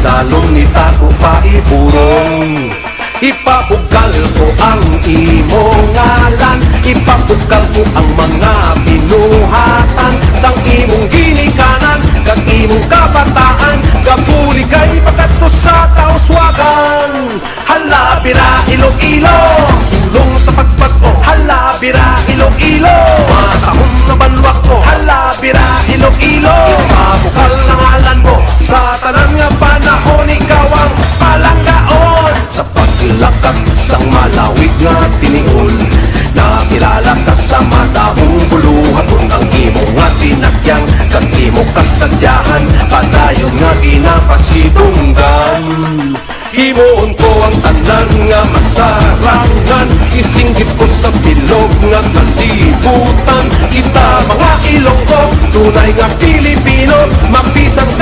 dalong nita ko paiburong. Ipabugal ko ang imong ngalan, ipabugal ko ang mga binuhatan sang imong ginikanan, kag imong kabataan, kapuli kay pagkadto sa kauswagan. Hala bira Iloilo, sulong sa pagpag-o. Hala bira Iloilo, matahong na banwak ko. Hala bira Iloilo, mabukal na ngalan mo, sa tanan nga panahon ikaw ang palanggaon. Sa paglakad sang malawig nga tiniol, nakilala ka sa matahong buluhaton. Ang imo nga tinakyang, kag imo kasadyahan, padayon nga ginapasidunggan. Himuon ko ang tanan nga masarangan, isinggit ko sa bilog nga kalibutan. Kita mga Ilonggo, tunay nga Pilipino, mapisang